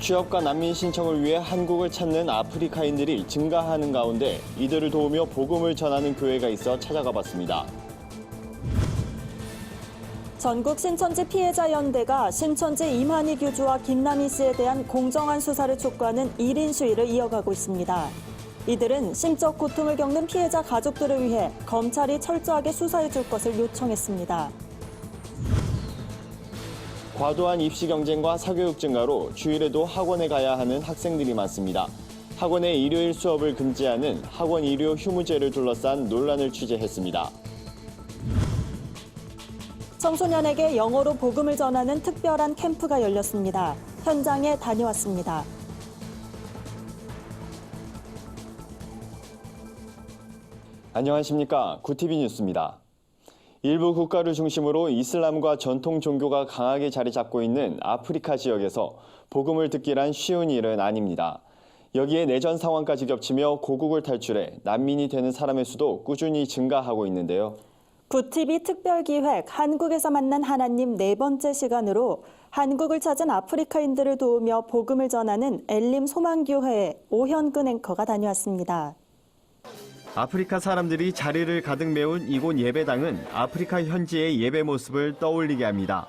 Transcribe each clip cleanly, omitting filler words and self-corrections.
취업과 난민 신청을 위해 한국을 찾는 아프리카인들이 증가하는 가운데 이들을 도우며 복음을 전하는 교회가 있어 찾아가 봤습니다. 전국 신천지 피해자 연대가 신천지 이만희 교주와 김남희 씨에 대한 공정한 수사를 촉구하는 1인 시위를 이어가고 있습니다. 이들은 심적 고통을 겪는 피해자 가족들을 위해 검찰이 철저하게 수사해 줄 것을 요청했습니다. 과도한 입시 경쟁과 사교육 증가로 주일에도 학원에 가야 하는 학생들이 많습니다. 학원의 일요일 수업을 금지하는 학원 일요 휴무제를 둘러싼 논란을 취재했습니다. 청소년에게 영어로 복음을 전하는 특별한 캠프가 열렸습니다. 현장에 다녀왔습니다. 안녕하십니까. 구티비 뉴스입니다. 일부 국가를 중심으로 이슬람과 전통 종교가 강하게 자리 잡고 있는 아프리카 지역에서 복음을 듣기란 쉬운 일은 아닙니다. 여기에 내전 상황까지 겹치며 고국을 탈출해 난민이 되는 사람의 수도 꾸준히 증가하고 있는데요. 구티비 특별기획 한국에서 만난 하나님 4번째 시간으로 한국을 찾은 아프리카인들을 도우며 복음을 전하는 엘림 소망교회의 오현근 앵커가 다녀왔습니다. 아프리카 사람들이 자리를 가득 메운 이곳 예배당은 아프리카 현지의 예배 모습을 떠올리게 합니다.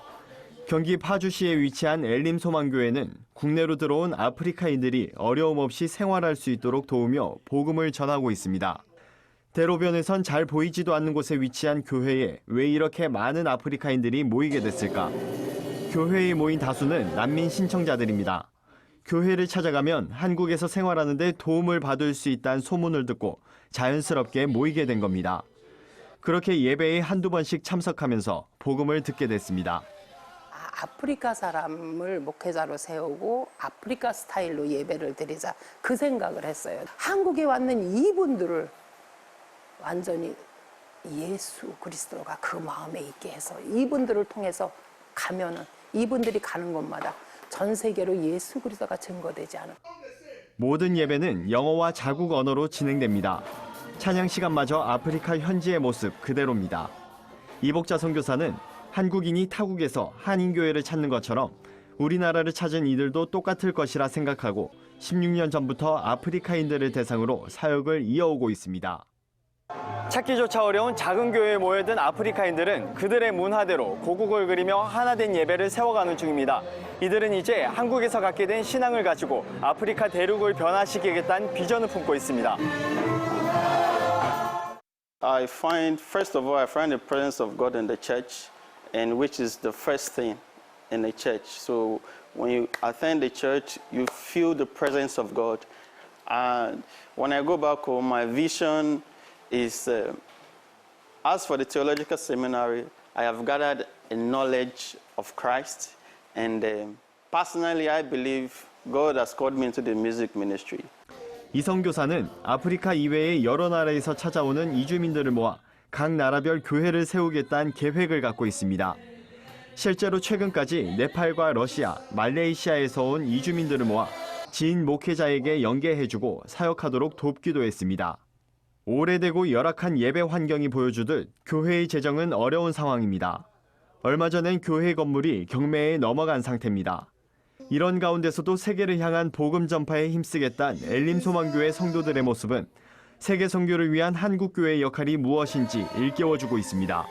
경기 파주시에 위치한 엘림 소망교회는 국내로 들어온 아프리카인들이 어려움 없이 생활할 수 있도록 도우며 복음을 전하고 있습니다. 대로변에선 잘 보이지도 않는 곳에 위치한 교회에 왜 이렇게 많은 아프리카인들이 모이게 됐을까? 교회에 모인 다수는 난민 신청자들입니다. 교회를 찾아가면 한국에서 생활하는 데 도움을 받을 수 있다는 소문을 듣고 자연스럽게 모이게 된 겁니다. 그렇게 예배에 한두 번씩 참석하면서 복음을 듣게 됐습니다. 아프리카 사람을 목회자로 세우고 아프리카 스타일로 예배를 드리자 그 생각을 했어요. 한국에 왔는 이분들을 완전히 예수 그리스도가 그 마음에 있게 해서 이분들을 통해서 가면은 이분들이 가는 곳마다 전 세계로 예수 그리스도가 증거되지 않을까. 모든 예배는 영어와 자국 언어로 진행됩니다. 찬양 시간마저 아프리카 현지의 모습 그대로입니다. 이복자 선교사는 한국인이 타국에서 한인교회를 찾는 것처럼 우리나라를 찾은 이들도 똑같을 것이라 생각하고 16년 전부터 아프리카인들을 대상으로 사역을 이어오고 있습니다. 찾기조차 어려운 작은 교회에 모여든 아프리카인들은 그들의 문화대로 고국을 그리며 하나된 예배를 세워가는 중입니다. 이들은 이제 한국에서 갖게 된 신앙을 가지고 아프리카 대륙을 변화시키겠다는 비전을 품고 있습니다. First of all, I find the presence of God in the church, and which is the first thing in the church. So when you attend the church, you feel the presence of God. And when I go back home, my vision is, as for the theological seminary, I have gathered a knowledge of Christ, and personally, I believe God has called me into the music ministry. 이성 교사는 아프리카 이외의 여러 나라에서 찾아오는 이주민들을 모아 각 나라별 교회를 세우겠다는 계획을 갖고 있습니다. 실제로 최근까지 네팔과 러시아, 말레이시아에서 온 이주민들을 모아 지인 목회자에게 연계해주고 사역하도록 돕기도 했습니다. 오래되고 열악한 예배 환경이 보여주듯 교회의 재정은 어려운 상황입니다. 얼마 전엔 교회 건물이 경매에 넘어간 상태입니다. 이런 가운데서도 세계를 향한 복음 전파에 힘쓰겠다는 엘림 소망교회 성도들의 모습은 세계 선교를 위한 한국교회의 역할이 무엇인지 일깨워주고 있습니다.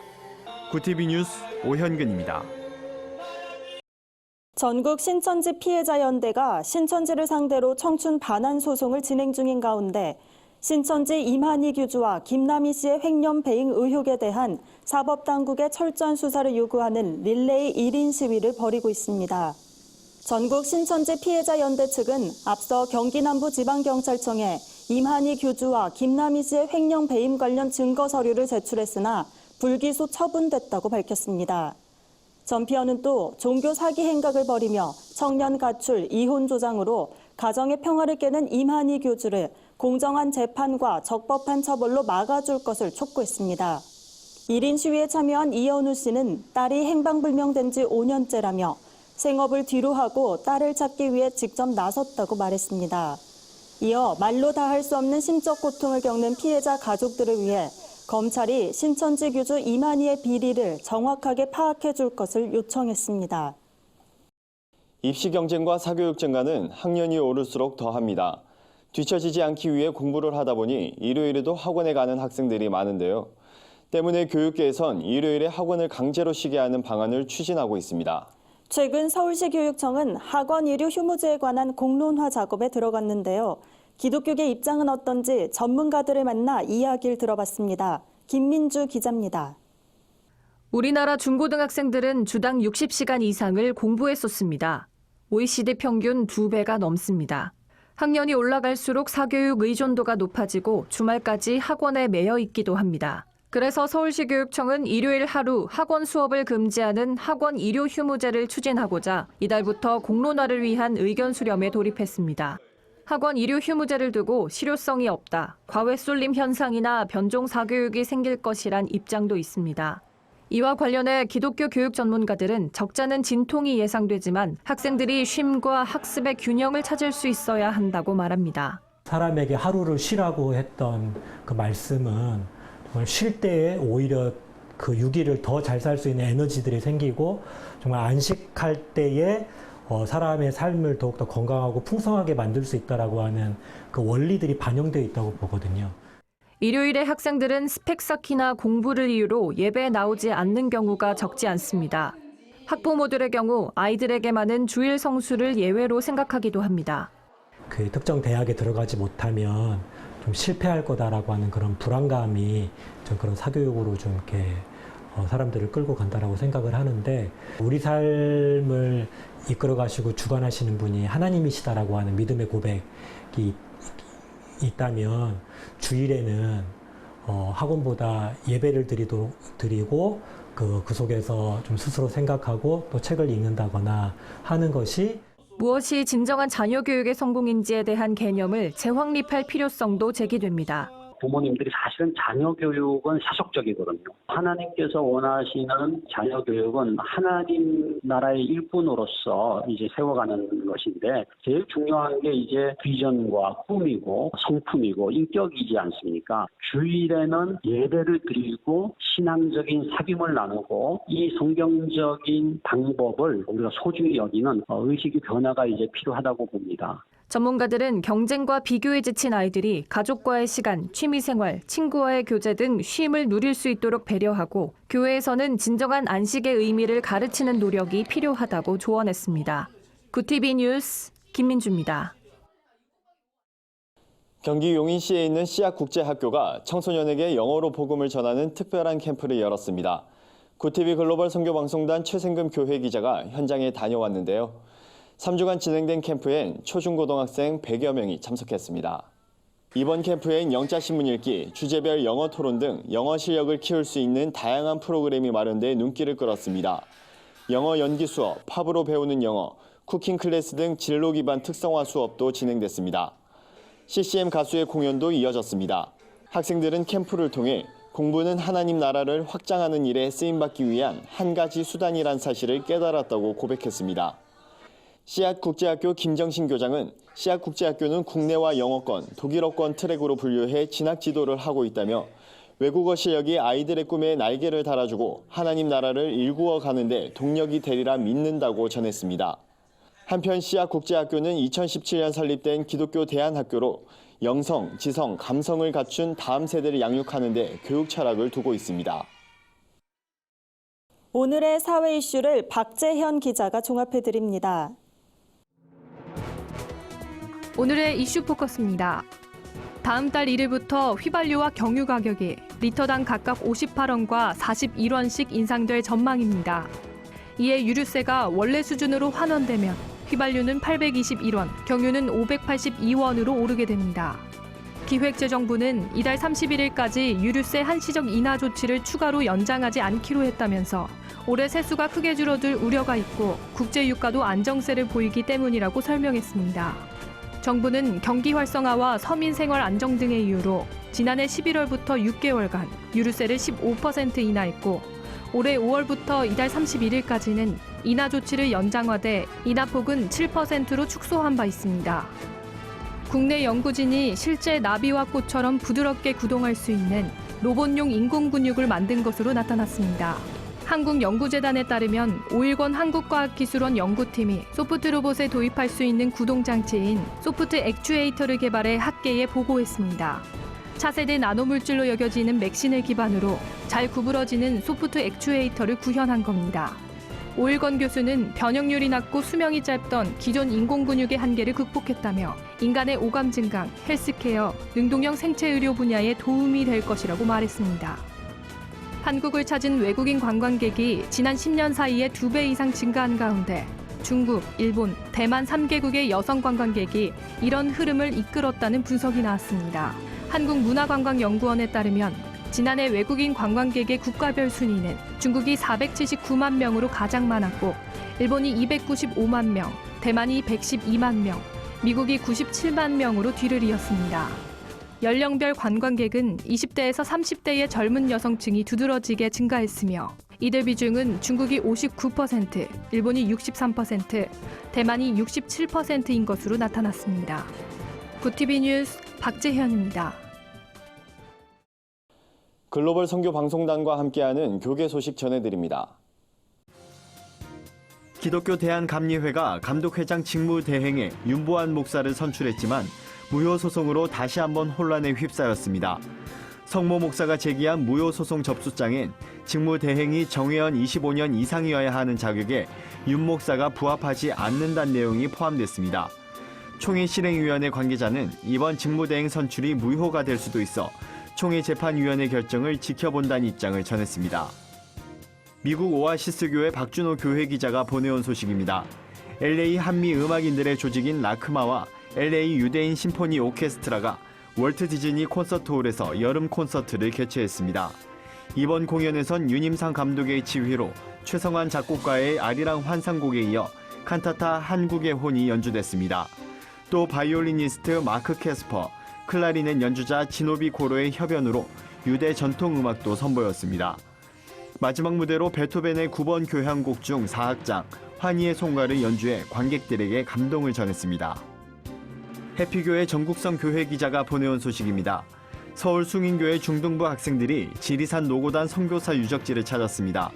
구티비 뉴스 오현근입니다. 전국 신천지 피해자 연대가 신천지를 상대로 청춘 반환 소송을 진행 중인 가운데 신천지 이만희 교주와 김남희 씨의 횡령 배임 의혹에 대한 사법당국의 철저한 수사를 요구하는 릴레이 1인 시위를 벌이고 있습니다. 전국 신천지 피해자 연대 측은 앞서 경기 남부지방경찰청에 이만희 교주와 김남희 씨의 횡령 배임 관련 증거 서류를 제출했으나 불기소 처분됐다고 밝혔습니다. 전 피어는 또 종교 사기 행각을 벌이며 청년 가출, 이혼 조장으로 가정의 평화를 깨는 이만희 교주를 공정한 재판과 적법한 처벌로 막아줄 것을 촉구했습니다. 1인 시위에 참여한 이현우 씨는 딸이 행방불명된 지 5년째라며 생업을 뒤로하고 딸을 찾기 위해 직접 나섰다고 말했습니다. 이어 말로 다 할 수 없는 심적 고통을 겪는 피해자 가족들을 위해 검찰이 신천지 교주 이만희의 비리를 정확하게 파악해 줄 것을 요청했습니다. 입시 경쟁과 사교육 증가는 학년이 오를수록 더합니다. 뒤처지지 않기 위해 공부를 하다 보니 일요일에도 학원에 가는 학생들이 많은데요. 때문에 교육계에선 일요일에 학원을 강제로 쉬게 하는 방안을 추진하고 있습니다. 최근 서울시 교육청은 학원 일요 휴무제에 관한 공론화 작업에 들어갔는데요. 기독교계 입장은 어떤지 전문가들을 만나 이야기를 들어봤습니다. 김민주 기자입니다. 우리나라 중고등학생들은 주당 60시간 이상을 공부에 쏟습니다. OECD 평균 2배가 넘습니다. 학년이 올라갈수록 사교육 의존도가 높아지고 주말까지 학원에 매여 있기도 합니다. 그래서 서울시 교육청은 일요일 하루 학원 수업을 금지하는 학원 일요 휴무제를 추진하고자 이달부터 공론화를 위한 의견 수렴에 돌입했습니다. 학원 일요 휴무제를 두고 실효성이 없다, 과외 쏠림 현상이나 변종 사교육이 생길 것이란 입장도 있습니다. 이와 관련해 기독교 교육 전문가들은 적잖은 진통이 예상되지만 학생들이 쉼과 학습의 균형을 찾을 수 있어야 한다고 말합니다. 사람에게 하루를 쉬라고 했던 그 말씀은 정말 쉴 때에 오히려 그 6일을 더 잘 살 수 있는 에너지들이 생기고 정말 안식할 때에 사람의 삶을 더욱더 건강하고 풍성하게 만들 수 있다라고 하는 그 원리들이 반영되어 있다고 보거든요. 일요일에 학생들은 스펙 쌓기나 공부를 이유로 예배에 나오지 않는 경우가 적지 않습니다. 학부모들의 경우 아이들에게만은 주일 성수를 예외로 생각하기도 합니다. 그 특정 대학에 들어가지 못하면 좀 실패할 거다라고 하는 그런 불안감이 좀 그런 사교육으로 좀 이렇게 사람들을 끌고 간다라고 생각을 하는데, 우리 삶을 이끌어 가시고 주관하시는 분이 하나님이시다라고 하는 믿음의 고백이 있다면 주일에는 학원보다 예배를 드리고 그 속에서 좀 스스로 생각하고 또 책을 읽는다거나 하는 것이 무엇이 진정한 자녀 교육의 성공인지에 대한 개념을 재확립할 필요성도 제기됩니다. 부모님들이 사실은 자녀 교육은 세속적이거든요. 하나님께서 원하시는 자녀 교육은 하나님 나라의 일꾼으로서 이제 세워가는 것인데, 제일 중요한 게 이제 비전과 꿈이고 성품이고 인격이지 않습니까? 주일에는 예배를 드리고 신앙적인 사귐을 나누고 이 성경적인 방법을 우리가 소중히 여기는 의식의 변화가 이제 필요하다고 봅니다. 전문가들은 경쟁과 비교에 지친 아이들이 가족과의 시간, 취미생활, 친구와의 교제 등 쉼을 누릴 수 있도록 배려하고 교회에서는 진정한 안식의 의미를 가르치는 노력이 필요하다고 조언했습니다. 구TV 뉴스 김민주입니다. 경기 용인시에 있는 씨앗국제학교가 청소년에게 영어로 복음을 전하는 특별한 캠프를 열었습니다. 구TV 글로벌 선교방송단 최생금 교회 기자가 현장에 다녀왔는데요. 3주간 진행된 캠프엔 초중고등학생 100여 명이 참석했습니다. 이번 캠프엔 영자신문 읽기, 주제별 영어 토론 등 영어 실력을 키울 수 있는 다양한 프로그램이 마련돼 눈길을 끌었습니다. 영어 연기 수업, 팝으로 배우는 영어, 쿠킹 클래스 등 진로 기반 특성화 수업도 진행됐습니다. CCM 가수의 공연도 이어졌습니다. 학생들은 캠프를 통해 공부는 하나님 나라를 확장하는 일에 쓰임받기 위한 한 가지 수단이란 사실을 깨달았다고 고백했습니다. 씨앗국제학교 김정신 교장은 씨앗국제학교는 국내와 영어권, 독일어권 트랙으로 분류해 진학 지도를 하고 있다며 외국어 실력이 아이들의 꿈에 날개를 달아주고 하나님 나라를 일구어 가는 데 동력이 되리라 믿는다고 전했습니다. 한편 씨앗국제학교는 2017년 설립된 기독교 대안학교로 영성, 지성, 감성을 갖춘 다음 세대를 양육하는 데 교육 철학을 두고 있습니다. 오늘의 사회 이슈를 박재현 기자가 종합해드립니다. 오늘의 이슈 포커스입니다. 다음 달 1일부터 휘발유와 경유 가격이 리터당 각각 58원과 41원씩 인상될 전망입니다. 이에 유류세가 원래 수준으로 환원되면 휘발유는 821원, 경유는 582원으로 오르게 됩니다. 기획재정부는 이달 31일까지 유류세 한시적 인하 조치를 추가로 연장하지 않기로 했다면서 올해 세수가 크게 줄어들 우려가 있고 국제유가도 안정세를 보이기 때문이라고 설명했습니다. 정부는 경기 활성화와 서민 생활 안정 등의 이유로 지난해 11월부터 6개월간 유류세를 15% 인하했고 올해 5월부터 이달 31일까지는 인하 조치를 연장화돼 인하폭은 7%로 축소한 바 있습니다. 국내 연구진이 실제 나비와 꽃처럼 부드럽게 구동할 수 있는 로봇용 인공 근육을 만든 것으로 나타났습니다. 한국연구재단에 따르면 오일권 한국과학기술원 연구팀이 소프트 로봇에 도입할 수 있는 구동장치인 소프트 액추에이터를 개발해 학계에 보고했습니다. 차세대 나노물질로 여겨지는 맥신을 기반으로 잘 구부러지는 소프트 액추에이터를 구현한 겁니다. 오일권 교수는 변형률이 낮고 수명이 짧던 기존 인공근육의 한계를 극복했다며 인간의 오감 증강, 헬스케어, 능동형 생체의료 분야에 도움이 될 것이라고 말했습니다. 한국을 찾은 외국인 관광객이 지난 10년 사이에 2배 이상 증가한 가운데 중국, 일본, 대만 3개국의 여성 관광객이 이런 흐름을 이끌었다는 분석이 나왔습니다. 한국문화관광연구원에 따르면 지난해 외국인 관광객의 국가별 순위는 중국이 479만 명으로 가장 많았고 일본이 295만 명, 대만이 112만 명, 미국이 97만 명으로 뒤를 이었습니다. 연령별 관광객은 20대에서 30대의 젊은 여성층이 두드러지게 증가했으며 이들 비중은 중국이 59%, 일본이 63%, 대만이 67%인 것으로 나타났습니다. 구티비 뉴스 박재현입니다. 글로벌 선교 방송단과 함께하는 교계 소식 전해드립니다. 기독교 대한감리회가 감독회장 직무대행에 윤보한 목사를 선출했지만 무효소송으로 다시 한번 혼란에 휩싸였습니다. 성모 목사가 제기한 무효소송 접수장엔 직무대행이 정회원 25년 이상이어야 하는 자격에 윤 목사가 부합하지 않는다는 내용이 포함됐습니다. 총회 실행위원회 관계자는 이번 직무대행 선출이 무효가 될 수도 있어 총회 재판위원회 결정을 지켜본다는 입장을 전했습니다. 미국 오아시스교회 박준호 교회 기자가 보내온 소식입니다. LA 한미 음악인들의 조직인 라크마와 LA 유대인 심포니 오케스트라가 월트 디즈니 콘서트홀에서 여름 콘서트를 개최했습니다. 이번 공연에선 윤임상 감독의 지휘로 최성환 작곡가의 아리랑 환상곡에 이어 칸타타 한국의 혼이 연주됐습니다. 또 바이올리니스트 마크 캐스퍼, 클라리넷 연주자 지노비 고로의 협연으로 유대 전통 음악도 선보였습니다. 마지막 무대로 베토벤의 9번 교향곡 중 4악장 환희의 송가를 연주해 관객들에게 감동을 전했습니다. 해피교회 전국성 교회 기자가 보내온 소식입니다. 서울 숭인교회 중등부 학생들이 지리산 노고단 선교사 유적지를 찾았습니다.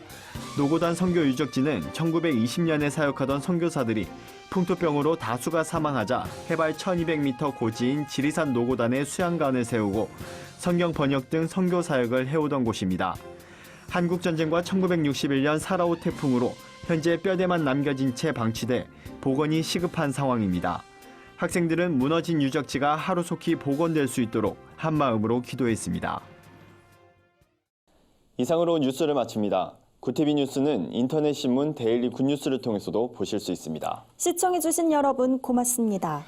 노고단 선교 유적지는 1920년에 사역하던 선교사들이 풍토병으로 다수가 사망하자 해발 1200m 고지인 지리산 노고단에 수양관을 세우고 성경 번역 등 선교 사역을 해오던 곳입니다. 한국전쟁과 1961년 사라오 태풍으로 현재 뼈대만 남겨진 채 방치돼 복원이 시급한 상황입니다. 학생들은 무너진 유적지가 하루속히 복원될 수 있도록 한마음으로 기도했습니다. 이상으로 뉴스를 마칩니다. 구티비 뉴스는 인터넷 신문 데일리 굿뉴스를 통해서도 보실 수 있습니다. 시청해주신 여러분 고맙습니다.